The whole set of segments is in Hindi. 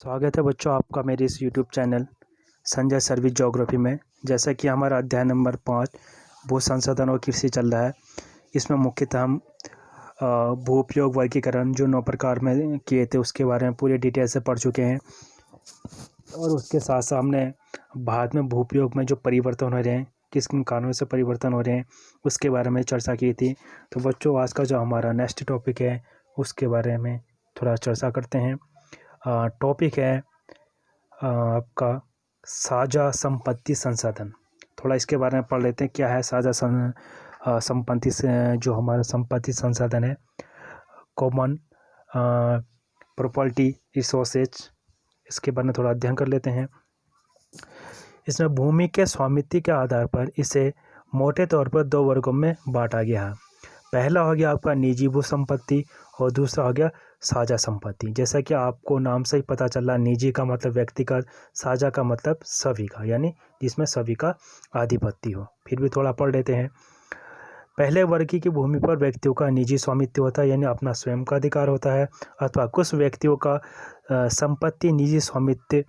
स्वागत है बच्चों आपका मेरे इस YouTube channel Sanjay service geography में। जैसा कि हमारा अध्याय नंबर 5 भू संसाधन और कृषि चल रहा है। इसमें मुख्यतः हम भू उपयोग वर्गीकरण जो 9 प्रकार में किए थे उसके बारे में पूरी डिटेल से पढ़ चुके हैं। और उसके साथ साथ हमने भारत में भू उपयोग में जो परिवर्तन हो रहे हैं, किस किन कारणों से परिवर्तन हो रहे हैं, उसके बारे में चर्चा की थी। तो बच्चों आज का जो हमारा नेक्स्ट टॉपिक है उसके बारे में थोड़ा चर्चा करते हैं। टॉपिक है आपका साझा संपत्ति संसाधन। थोड़ा इसके बारे में पढ़ लेते हैं। क्या है साझा संपत्ति से जो हमारा संपत्ति संसाधन है, कॉमन प्रॉपर्टी रिसोर्सेज, इसके बारे में थोड़ा अध्ययन कर लेते हैं। इसमें भूमि के स्वामित्व के आधार पर इसे मोटे तौर पर 2 वर्गों में बांटा गया है। पहला हो गया आपका निजी भू संपत्ति और दूसरा हो गया साझा संपत्ति। जैसा कि आपको नाम से ही पता चल रहा, निजी का मतलब व्यक्तिगत, साझा का मतलब सभी का, यानी जिसमें सभी का आधिपत्य हो। फिर भी थोड़ा पढ़ लेते हैं। पहले वर्ग की भूमि पर व्यक्तियों का निजी स्वामित्व होता है, यानी अपना स्वयं का अधिकार होता है, अथवा कुछ व्यक्तियों का संपत्ति निजी स्वामित्व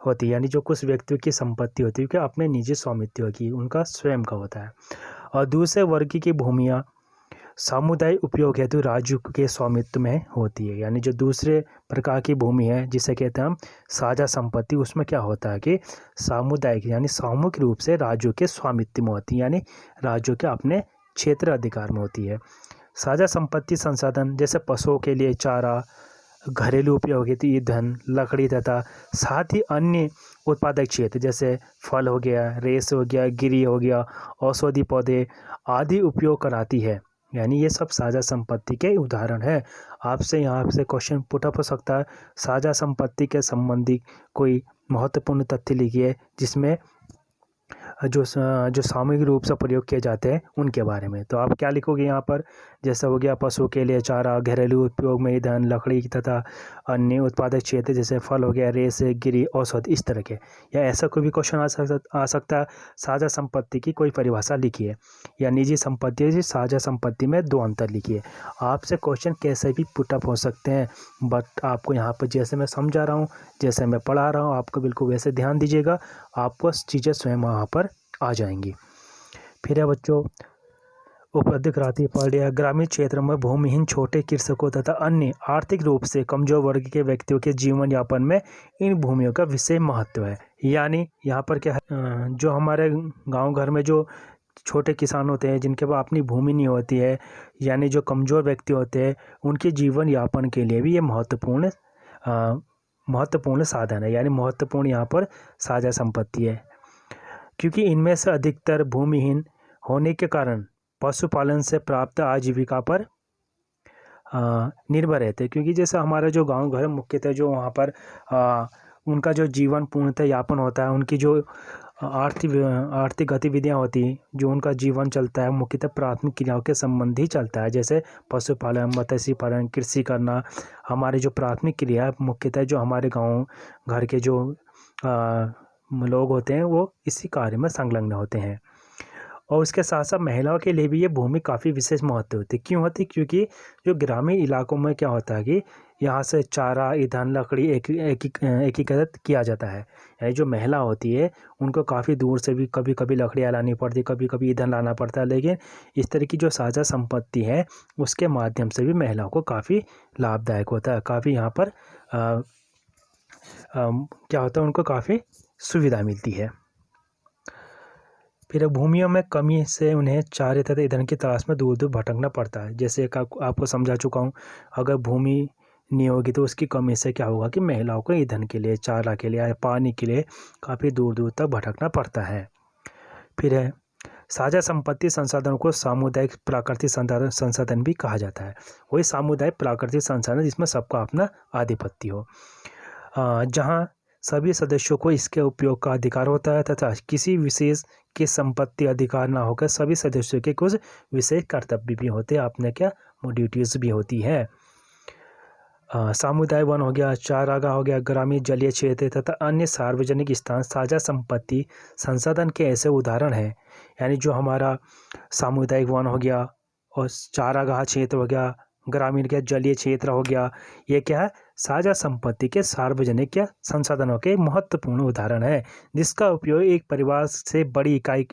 होती है, यानी जो कुछ व्यक्तियों की संपत्ति होती है कि अपने निजी स्वामित्व की, उनका स्वयं का होता है। और दूसरे वर्ग की भूमियाँ सामुदायिक उपयोग हेतु राज्य के स्वामित्व में होती है, यानी जो दूसरे प्रकार की भूमि है जिसे कहते हैं हम साझा संपत्ति, उसमें क्या होता है कि सामुदायिक यानी सामूहिक रूप से राज्यों के स्वामित्व में होती है, यानी राज्यों के अपने क्षेत्र अधिकार में होती है। साझा संपत्ति संसाधन जैसे पशुओं के लिए चारा, घरेलू उपयोग हेतु ईंधन, लकड़ी तथा साथ ही अन्य उत्पादक क्षेत्र जैसे फल हो गया, रेस हो गया, गिरी हो गया, औषधि पौधे आदि उपयोग कराती है, यानी ये सब साझा संपत्ति के उदाहरण है। आपसे यहाँ से क्वेश्चन पुटअप हो सकता है, साझा संपत्ति के संबंधी कोई महत्वपूर्ण तथ्य लिखिए जिसमें जो सामूहिक रूप से प्रयोग किए जाते हैं उनके बारे में। तो आप क्या लिखोगे यहाँ पर, जैसे हो गया पशु के लिए चारा, घरेलू उपयोग में ईंधन, लकड़ी तथा अन्य उत्पादक क्षेत्र जैसे फल हो गया, रेस, गिरी, औषध, इस तरह के। या ऐसा कोई भी क्वेश्चन आ सकता है, साझा संपत्ति की कोई परिभाषा लिखिए, या निजी संपत्ति साझा संपत्ति में 2 अंतर लिखिए। आपसे क्वेश्चन कैसे भी पुटअप हो सकते हैं, बट आपको यहाँ पर जैसे मैं समझा रहा हूँ, जैसे मैं पढ़ा रहा हूँ, आपको बिल्कुल वैसे ध्यान दीजिएगा, आपको चीज़ें स्वयं वहाँ पर आ जाएंगी। फिर है बच्चों उपलब्ध कराती पढ़ लिया। ग्रामीण क्षेत्र में भूमिहीन छोटे कृषकों तथा अन्य आर्थिक रूप से कमजोर वर्ग के व्यक्तियों के जीवन यापन में इन भूमियों का विशेष महत्व है। यानी यहाँ पर क्या है, जो हमारे गांव घर में जो छोटे किसान होते हैं जिनके पास अपनी भूमि नहीं होती है, यानी जो कमजोर व्यक्ति होते हैं, उनके जीवन यापन के लिए भी ये महत्वपूर्ण साधन है, यानी महत्वपूर्ण यहाँ पर साझा संपत्ति है। क्योंकि इनमें से अधिकतर भूमिहीन होने के कारण पशुपालन से प्राप्त आजीविका पर निर्भर रहते हैं। क्योंकि जैसे हमारा जो गांव घर मुख्यतः जो वहाँ पर उनका जो जीवन पूर्णतः यापन होता है, उनकी जो आर्थिक गतिविधियाँ होती हैं, जो उनका जीवन चलता है मुख्यतः प्राथमिक क्रियाओं के संबंध ही चलता है, जैसे पशुपालन, मत्स्य पालन, कृषि करना। हमारी जो प्राथमिक क्रिया मुख्यतः जो हमारे गाँव घर के जो लोग होते हैं वो इसी कार्य में संलग्न होते हैं। और उसके साथ साथ महिलाओं के लिए भी ये भूमि काफ़ी विशेष महत्व होती है। क्यों होती है? क्योंकि जो ग्रामीण इलाकों में क्या होता है कि यहाँ से चारा, ईंधन, लकड़ी एकीकृत किया जाता है, यानी जो महिला होती है उनको काफ़ी दूर से भी कभी कभी लकड़ियाँ लानी पड़ती है, कभी कभी ईंधन लाना पड़ता है। लेकिन इस तरह की जो साझा संपत्ति है उसके माध्यम से भी महिलाओं को काफ़ी लाभदायक होता है, काफ़ी यहाँ पर क्या होता है, उनको काफ़ी सुविधा मिलती है। फिर भूमियों में कमी से उन्हें चारे तथा ईंधन की तलाश में दूर दूर भटकना पड़ता है। जैसे एक आपको समझा चुका हूँ, अगर भूमि नहीं होगी तो उसकी कमी से क्या होगा कि महिलाओं को ईंधन के लिए, चारा के लिए या पानी के लिए काफ़ी दूर दूर तक भटकना पड़ता है। फिर है साझा संपत्ति संसाधनों को सामुदायिक प्राकृतिक संसाधन भी कहा जाता है। वही सामुदायिक प्राकृतिक संसाधन जिसमें सबका अपना आधिपत्य हो, जहाँ सभी सदस्यों को इसके उपयोग का अधिकार होता है तथा किसी विशेष की संपत्ति अधिकार ना होकर सभी सदस्यों के कुछ विशेष कर्तव्य भी होते हैं, अपने क्या ड्यूटीज भी होती है। सामुदायिक वन हो गया, चारागाह हो गया, ग्रामीण जलीय क्षेत्र तथा अन्य सार्वजनिक स्थान साझा संपत्ति संसाधन के ऐसे उदाहरण हैं। यानी जो हमारा सामुदायिक वन हो गया और चारागाह क्षेत्र हो गया, ग्रामीण का जलीय क्षेत्र हो गया, ये क्या है साझा संपत्ति के सार्वजनिक या संसाधनों के महत्वपूर्ण उदाहरण है, जिसका उपयोग एक परिवार से बड़ी इकाई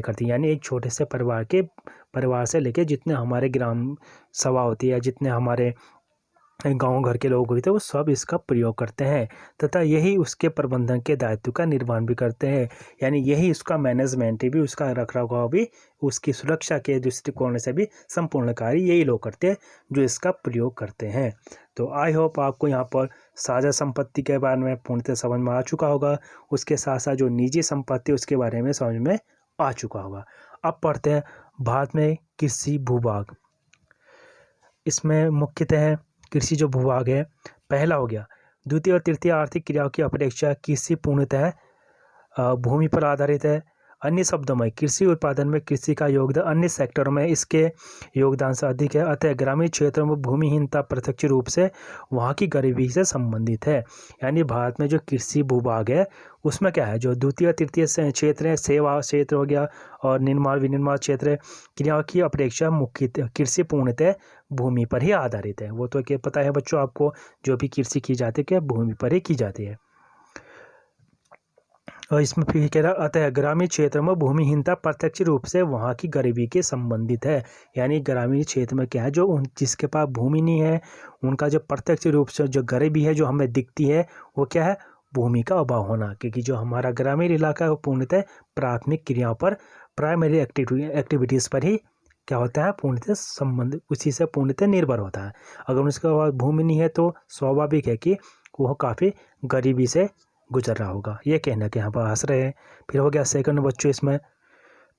करती है। यानी एक छोटे से परिवार से लेके जितने हमारे ग्राम सभा होती है, जितने हमारे गांव घर के लोग होते हैं, वो सब इसका प्रयोग करते हैं तथा यही उसके प्रबंधन के दायित्व का निर्वहन भी करते हैं। यानी यही उसका मैनेजमेंट भी, उसका रखरखाव भी, उसकी सुरक्षा के दृष्टिकोण से भी संपूर्ण कार्य यही लोग करते हैं जो इसका प्रयोग करते हैं। तो आई होप आपको यहाँ पर साझा संपत्ति के बारे में पूर्णतः समझ में आ चुका होगा। उसके साथ साथ जो निजी संपत्ति उसके बारे में समझ में आ चुका होगा। अब पढ़ते हैं भारत में कृषि भूभाग। इसमें मुख्यतः कृषि जो भूभाग है, पहला हो गया द्वितीय और तृतीय आर्थिक क्रियाओं की अपेक्षा कृषि पूर्णतः भूमि पर आधारित है। अन्य शब्दों में कृषि उत्पादन में कृषि का योगदान अन्य सेक्टरों में इसके योगदान से अधिक है। अतः ग्रामीण क्षेत्रों में भूमिहीनता प्रत्यक्ष रूप से वहाँ की गरीबी से संबंधित है। यानी भारत में जो कृषि भूभाग है उसमें क्या है, जो द्वितीय तृतीय क्षेत्र है, सेवा क्षेत्र हो गया और निर्माण विनिर्माण क्षेत्र, क्रियाओं की अपेक्षा मुख्यतः कृषि पूर्णतः भूमि पर ही आधारित है। वो तो क्या पता है बच्चों आपको, जो भी कृषि की जाती है क्या भूमि पर ही की जाती है। और इसमें फिर कह रहा अतः ग्रामीण क्षेत्र में भूमिहीनता प्रत्यक्ष रूप से वहाँ की गरीबी के संबंधित है। यानी ग्रामीण क्षेत्र में क्या है, जो जिसके पास भूमि नहीं है उनका जो प्रत्यक्ष रूप से जो गरीबी है जो हमें दिखती है वो क्या है, भूमि का अभाव होना। क्योंकि जो हमारा ग्रामीण इलाका है वो पूर्णतः प्राथमिक क्रियाओं पर, प्राइमरी एक्टिविटीज़ पर ही क्या होता है, पूर्णतः संबंध उसी से पूर्णतः निर्भर होता है। अगर उसके पास भूमि नहीं है तो स्वाभाविक है कि वह काफ़ी गरीबी से गुजर रहा होगा। ये कहना कि यहाँ पर हंस रहे हैं। फिर हो गया सेकंड बच्चों, इसमें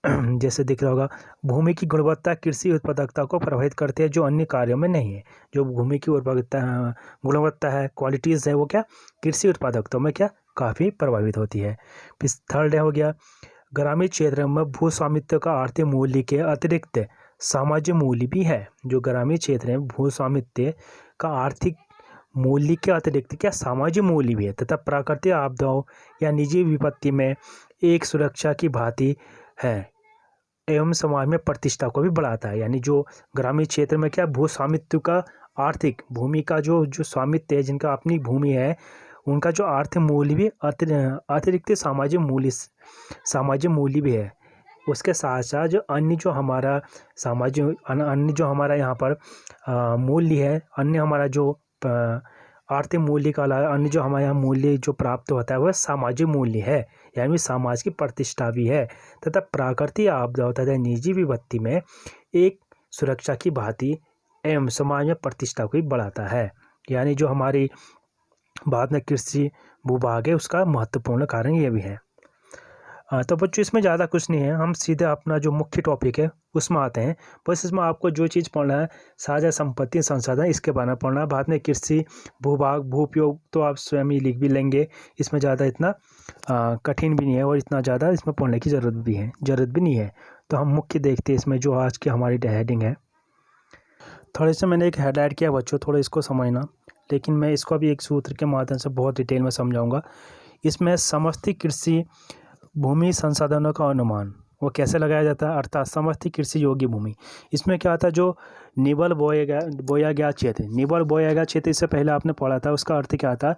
जैसे दिख रहा होगा भूमि की गुणवत्ता कृषि उत्पादकता को प्रभावित करती है जो अन्य कार्यों में नहीं है। जो भूमि की गुणवत्ता है, क्वालिटीज़ है, वो क्या कृषि उत्पादकता में क्या काफ़ी प्रभावित होती है। फिर थर्ड हो गया ग्रामीण क्षेत्र में भू स्वामित्व का आर्थिक मूल्य के अतिरिक्त सामाजिक मूल्य भी है। जो ग्रामीण क्षेत्र में भू स्वामित्व का आर्थिक मूल्य के अतिरिक्त क्या सामाजिक मूल्य भी है तथा प्राकृतिक आपदाओं या निजी विपत्ति में एक सुरक्षा की भांति है एवं समाज में प्रतिष्ठा को भी बढ़ाता है। यानी जो ग्रामीण क्षेत्र में क्या भू स्वामित्व का आर्थिक भूमि का जो स्वामित्व है, जिनका अपनी भूमि है, उनका जो आर्थिक मूल्य भी अतिरिक्त सामाजिक मूल्य भी है। उसके साथ साथ जो अन्य जो हमारा अन्य जो हमारा यहाँ पर मूल्य है, अन्य हमारा जो आर्थिक मूल्य का अलावा अन्य जो हमारे यहाँ मूल्य जो प्राप्त होता है वह सामाजिक मूल्य है। यानी समाज की प्रतिष्ठा भी है तथा प्राकृतिक आपदाओं तथा निजी विपत्ति में एक सुरक्षा की भांति एवं समाज में प्रतिष्ठा को भी बढ़ाता है। यानी जो हमारी भारत में कृषि भूभाग है उसका महत्वपूर्ण कारण ये भी है। तो बच्चों इसमें ज़्यादा कुछ नहीं है, हम सीधे अपना जो मुख्य टॉपिक है उसमें आते हैं। बस इसमें आपको जो चीज़ पढ़ना है साझा संपत्ति संसाधन इसके बारे में पढ़ना है। भारत में कृषि भूभाग भू उपयोग तो आप स्वयं ही लिख भी लेंगे, इसमें ज़्यादा इतना कठिन भी नहीं है और इतना ज़्यादा इसमें पढ़ने की ज़रूरत भी नहीं है। तो हम मुख्य देखते हैं इसमें जो आज की हमारी हेडिंग है। थोड़े से मैंने एक हाईलाइट किया बच्चों, थोड़ा इसको समझना, लेकिन मैं इसको भी एक सूत्र के माध्यम से बहुत डिटेल में समझाऊँगा। इसमें समष्टि कृषि भूमि संसाधनों का अनुमान वो कैसे लगाया जाता है, अर्थात समष्टि कृषि योग्य भूमि। इसमें क्या आता है, जो निबल बोया गया क्षेत्र इससे पहले आपने पढ़ा था, उसका अर्थ क्या आता है,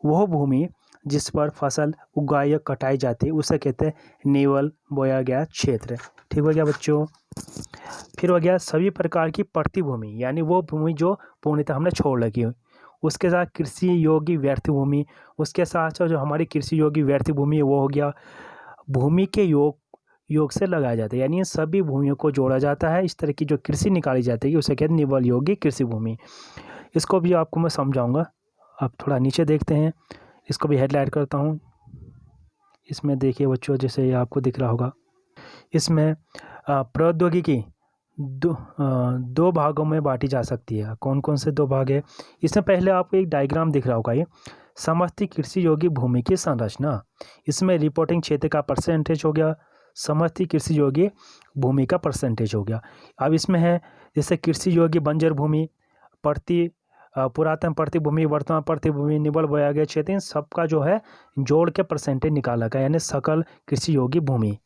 वह भूमि जिस पर फसल उगाई या कटाई जाती है उसे कहते हैं निबल बोया गया क्षेत्र। ठीक हो गया बच्चों। फिर हो गया सभी प्रकार की पड़ती भूमि, यानी वो भूमि जो पूर्णतः हमने छोड़ रखी है। उसके साथ कृषि योग्य व्यर्थ भूमि, उसके साथ साथ जो हमारी कृषि योग्य व्यर्थ भूमि है वो हो गया भूमि के योग से लगाया जाता है। यानी इन सभी भूमियों को जोड़ा जाता है, इस तरह की जो कृषि निकाली जाती है उसे कहते हैं निबल योग्य कृषि भूमि। इसको भी आपको मैं समझाऊंगा। अब थोड़ा नीचे देखते हैं, इसको भी हेडलाइट करता हूँ। इसमें देखिए बच्चों, जैसे आपको दिख रहा होगा, इसमें प्रौद्योगिकी दो भागों में बांटी जा सकती है। कौन कौन से दो भाग है, इसमें पहले आपको एक डायग्राम दिख रहा होगा, ये समष्टि कृषि योग्य भूमि की संरचना। इसमें रिपोर्टिंग क्षेत्र का परसेंटेज हो गया, समष्टि कृषि योग्य भूमि का परसेंटेज हो गया। अब इसमें है जैसे कृषि योग्य बंजर भूमि, पुरातन पड़ती भूमि, वर्तमान पड़ती भूमि, निबल बोया गया क्षेत्र, इन सबका जो है जोड़ के परसेंटेज निकाला गया, यानी सकल कृषि योग्य भूमि।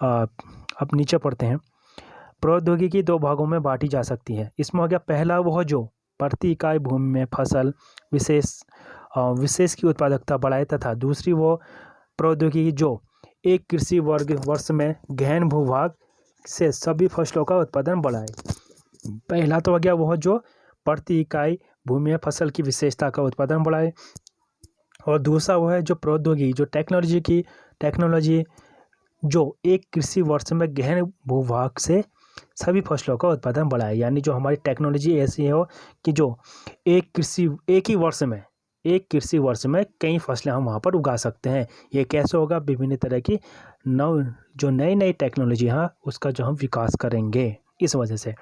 अब नीचे पढ़ते हैं। प्रौद्योगिकी दो भागों में बांटी जा सकती है। इसमें हो गया पहला, वह जो प्रति इकाई भूमि में फसल विशेष की उत्पादकता बढ़ाए, तथा दूसरी वो प्रौद्योगिकी जो एक कृषि वर्ष में गहन भूभाग से सभी फसलों का उत्पादन बढ़ाए। पहला तो हो गया वो जो प्रति इकाई भूमि में फसल की विशेषता का उत्पादन बढ़ाए, और दूसरा वो है जो प्रौद्योगिकी जो टेक्नोलॉजी जो एक कृषि वर्ष में गहन भूभाग से सभी फसलों का उत्पादन बढ़ाए। यानी जो हमारी टेक्नोलॉजी ऐसी हो कि जो एक कृषि वर्ष में कई फसलें हम वहाँ पर उगा सकते हैं। ये कैसे होगा? विभिन्न तरह की नई टेक्नोलॉजी हाँ उसका जो हम विकास करेंगे इस वजह से।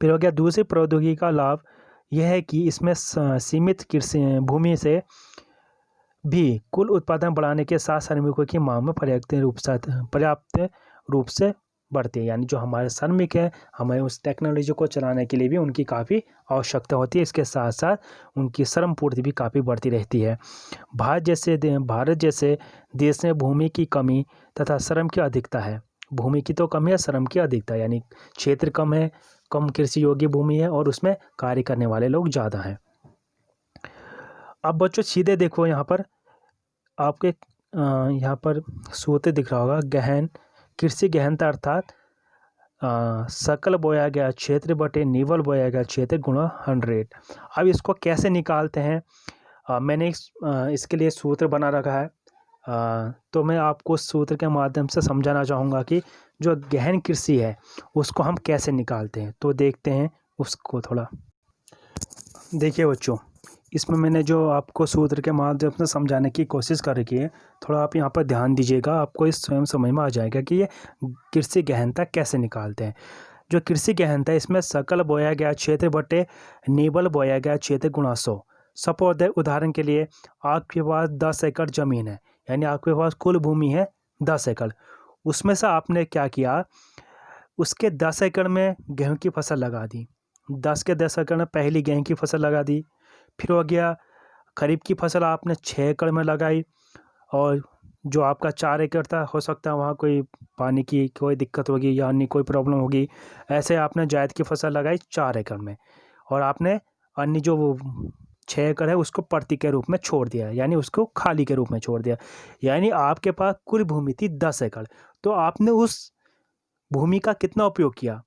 फिर हो गया दूसरी प्रौद्योगिकी का लाभ यह है कि इसमें सीमित कृषि भूमि से भी कुल उत्पादन बढ़ाने के साथ श्रमिकों की मांग में पर्याप्त रूप से बढ़ती है। यानी जो हमारे श्रमिक हैं हमें उस टेक्नोलॉजी को चलाने के लिए भी उनकी काफ़ी आवश्यकता होती है। इसके साथ साथ उनकी श्रम पूर्ति भी काफ़ी बढ़ती रहती है। भारत जैसे देश में भूमि की कमी तथा श्रम की अधिकता है। भूमि की तो कमी है, श्रम की अधिकता, यानी क्षेत्र कम है, कम कृषि योग्य भूमि है और उसमें कार्य करने वाले लोग ज़्यादा हैं। अब बच्चों सीधे देखो यहाँ पर आपके यहाँ पर सूत्र दिख रहा होगा, कृषि गहनता अर्थात सकल बोया गया क्षेत्र बटे निवल बोया गया क्षेत्र गुणा 100। अब इसको कैसे निकालते हैं? मैंने इसके लिए सूत्र बना रखा है, तो मैं आपको सूत्र के माध्यम से समझाना चाहूँगा कि जो गहन कृषि है उसको हम कैसे निकालते हैं। तो देखते हैं उसको थोड़ा। देखिए बच्चों, इसमें मैंने जो आपको सूत्र के माध्यम से समझाने की कोशिश कर रखी है, थोड़ा आप यहाँ पर ध्यान दीजिएगा, आपको इस स्वयं समझ में आ जाएगा कि ये कृषि गहनता कैसे निकालते हैं। जो कृषि गहनता है इसमें सकल बोया गया क्षेत्र बटे निवल बोया गया क्षेत्र गुणा 100। सपोज उदाहरण के लिए आपके पास 10 एकड़ ज़मीन है, यानी आपके पास कुल भूमि है 10 एकड़। उसमें से आपने क्या किया, उसके 10 एकड़ में गेहूँ की फसल लगा दी, 10 के 10 एकड़ में पहली गेहूँ की फसल लगा दी। फिर हो गया खरीफ की फसल आपने 6 एकड़ में लगाई, और जो आपका 4 एकड़ था हो सकता है वहाँ कोई पानी की कोई दिक्कत होगी या अन्य कोई प्रॉब्लम होगी, ऐसे आपने जायद की फसल लगाई 4 एकड़ में, और आपने अन्य जो 6 एकड़ है उसको प्रति के रूप में छोड़ दिया, यानी उसको खाली के रूप में छोड़ दिया। यानी आपके पास कुल भूमि थी 10 एकड़, तो आपने उस भूमि का कितना उपयोग किया?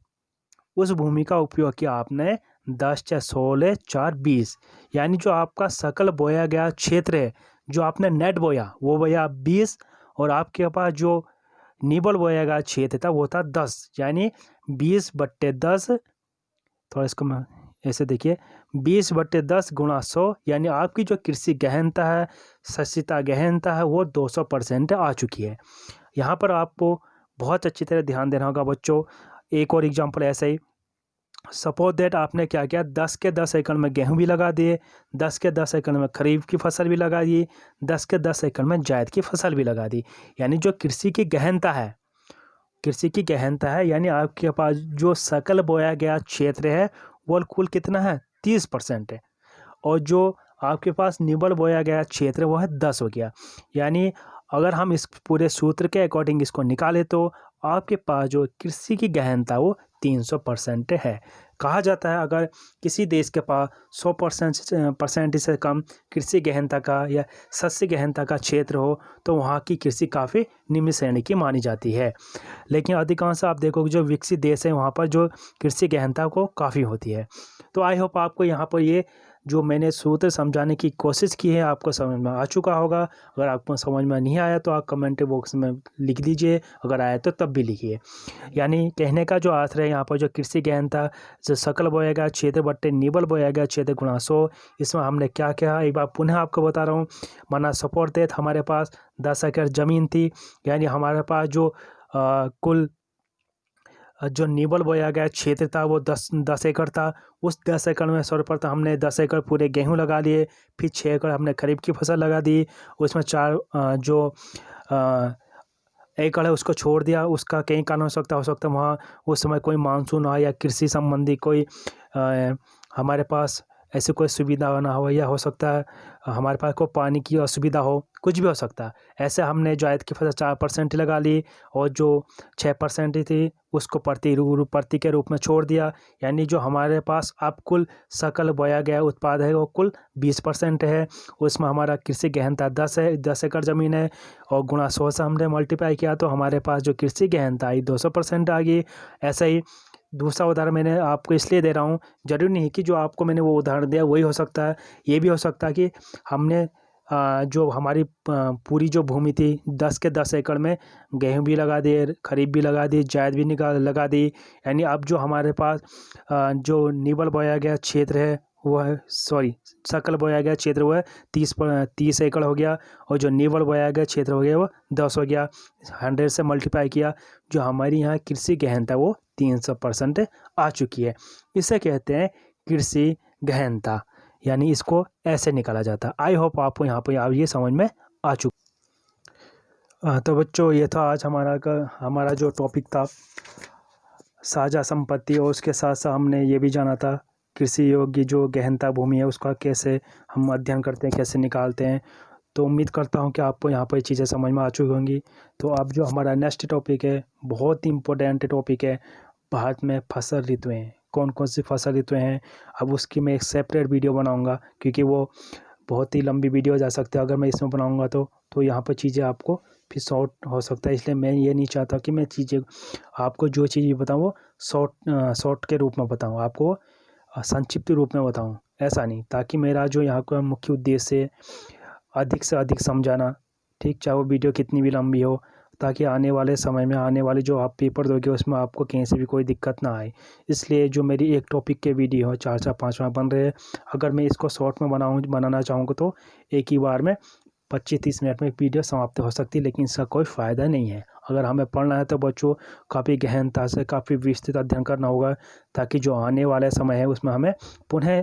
उस भूमि का उपयोग किया आपने 10 × 16 × 20, यानी जो आपका सकल बोया गया क्षेत्र है, जो आपने नेट बोया वो बोया 20, और आपके पास जो निवल बोया गया क्षेत्र था वो था 10, यानी 20/10। थोड़ा इसको मैं ऐसे देखिए, 20/10 गुणा 100, यानी आपकी जो कृषि गहनता है, शस्यता गहनता है वो 200% आ चुकी है। यहाँ पर आपको बहुत अच्छी तरह ध्यान देना होगा बच्चों। एक और एग्जाम्पल ऐसे ही, सपोज दैट आपने क्या किया, 10 के 10 एकड़ में गेहूं भी लगा दिए, 10 के 10 एकड़ में खरीफ की फसल भी लगा दी, 10 के 10 एकड़ में जायद की फसल भी लगा दी। यानी जो कृषि की गहनता है, यानी आपके पास जो सकल बोया गया क्षेत्र है वो कुल कितना है, 30% है, और जो आपके पास निवल बोया गया क्षेत्र वो है 10 हो गया। यानी अगर हम इस पूरे सूत्र के अकॉर्डिंग इसको निकालें तो आपके पास जो कृषि की गहनता वो 300% है। कहा जाता है अगर किसी देश के पास 100% से कम कृषि गहनता का या शस्य गहनता का क्षेत्र हो तो वहाँ की कृषि काफ़ी निम्न श्रेणी की मानी जाती है। लेकिन अधिकांश आप देखोगे जो विकसित देश है वहाँ पर जो कृषि गहनता को काफ़ी होती है। तो आई होप आपको यहाँ पर ये जो मैंने सूत्र समझाने की कोशिश की है आपको समझ में आ चुका होगा। अगर आपको समझ में नहीं आया तो आप कमेंट बॉक्स में लिख दीजिए, अगर आया तो तब भी लिखिए। यानी कहने का जो अर्थ है यहाँ पर जो कृषि गहनता जो सकल बोया गया क्षेत्र बट्टे निवल बोया गया क्षेत्र गुणा 100, इसमें हमने क्या किया एक बार पुनः आपको बता रहा हूँ। माना सपोर्ट दैट हमारे पास 10 एकड़ ज़मीन थी, यानी हमारे पास जो कुल जो निवल बोया गया क्षेत्र था वो 10 एकड़ था। उस 10 एकड़ में सर्वप्रथम हमने 10 एकड़ पूरे गेहूं लगा लिए, फिर 6 एकड़ हमने खरीफ की फसल लगा दी, उसमें 4 जो एकड़ है उसको छोड़ दिया। उसका कई कारण हो सकता वहाँ उस समय कोई मानसून आया या कृषि संबंधी कोई हमारे पास ऐसी कोई सुविधा ना हो, या हो सकता है हमारे पास कोई पानी की असुविधा हो, कुछ भी हो सकता है। ऐसे हमने जायद की फसल 4% लगा ली और जो 6% थी उसको प्रति के रूप में छोड़ दिया, यानी जो हमारे पास अब कुल सकल बोया गया उत्पाद है वो कुल 20% है। उसमें हमारा कृषि गहनता 10 एकड़ ज़मीन है और गुणा 100 से हमने मल्टीप्लाई किया तो हमारे पास जो कृषि गहनता आई 200% आ गई। ऐसा ही दूसरा उदाहरण मैंने आपको इसलिए दे रहा हूँ, जरूरी नहीं कि जो आपको मैंने वो उदाहरण दिया वही हो सकता है। ये भी हो सकता है कि हमने जो हमारी पूरी जो भूमि थी 10 के 10 एकड़ में गेहूं भी लगा दिए, खरीफ भी लगा दी, जायद भी लगा दी, यानी अब जो हमारे पास जो निवल बोया गया क्षेत्र है वो है, सकल बोया गया क्षेत्र वो है 30 एकड़ हो गया, और जो निवल बोया गया क्षेत्र हो गया वो 10 हो गया। 100 से मल्टीप्लाई किया, जो हमारी यहाँ कृषि गहनता वो 300% आ चुकी है। इसे कहते हैं कृषि गहनता, यानी इसको ऐसे निकाला जाता है। आई होप आपको यहाँ पर अब ये समझ में आ चुका। तो बच्चों ये था आज हमारा जो टॉपिक था साझा संपत्ति, और उसके साथ साथ हमने ये भी जाना था कृषि योग्य जो गहनता भूमि है उसका कैसे हम अध्ययन करते हैं, कैसे निकालते हैं। तो उम्मीद करता हूँ कि आपको यहाँ पर चीज़ें समझ में आ चुकी होंगी। तो अब जो हमारा नेक्स्ट टॉपिक है बहुत ही इम्पोर्टेंट टॉपिक है, भारत में फसल ऋतुएँ, कौन कौन सी फसल ऋतुएँ हैं। अब उसकी मैं एक सेपरेट वीडियो बनाऊँगा, क्योंकि वो बहुत ही लंबी वीडियो जा सकती है अगर मैं इसमें बनाऊँगा तो यहाँ पर चीज़ें आपको फिर शॉर्ट हो सकता है। इसलिए मैं ये नहीं चाहता कि मैं चीज़ें आपको जो चीज़ बताऊँ वो शॉर्ट के रूप में बताऊँ, आपको संक्षिप्त रूप में बताऊँ, ऐसा नहीं, ताकि मेरा जो यहाँ का मुख्य उद्देश्य है अधिक से अधिक समझाना, ठीक, चाहे वो वीडियो कितनी भी लंबी हो, ताकि आने वाले समय में आने वाले जो आप पेपर दोगे उसमें आपको कहीं से भी कोई दिक्कत ना आए। इसलिए जो मेरी एक टॉपिक के वीडियो हो 4 5 बन रहे हैं, अगर मैं इसको शॉर्ट में बनाना चाहूँगा तो एक ही बार में 25-30 मिनट में एक वीडियो समाप्त हो सकती है, लेकिन इसका कोई फ़ायदा नहीं है। अगर हमें पढ़ना है तो बच्चों काफ़ी गहनता से काफ़ी विस्तृत अध्ययन करना होगा, ताकि जो आने वाला समय है उसमें हमें पुनः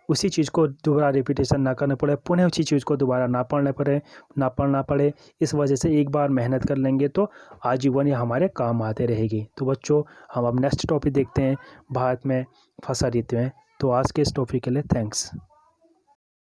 उसी चीज़ को दोबारा रिपीटेशन ना करना पड़े, पुनः उसी चीज़ को दोबारा ना पढ़ना पड़े। इस वजह से एक बार मेहनत कर लेंगे तो आजीवन ये हमारे काम आते रहेगी। तो बच्चों हम अब नेक्स्ट टॉपिक देखते हैं, भारत में फसल ऋतुएँ। तो आज के इस टॉपिक के लिए थैंक्स।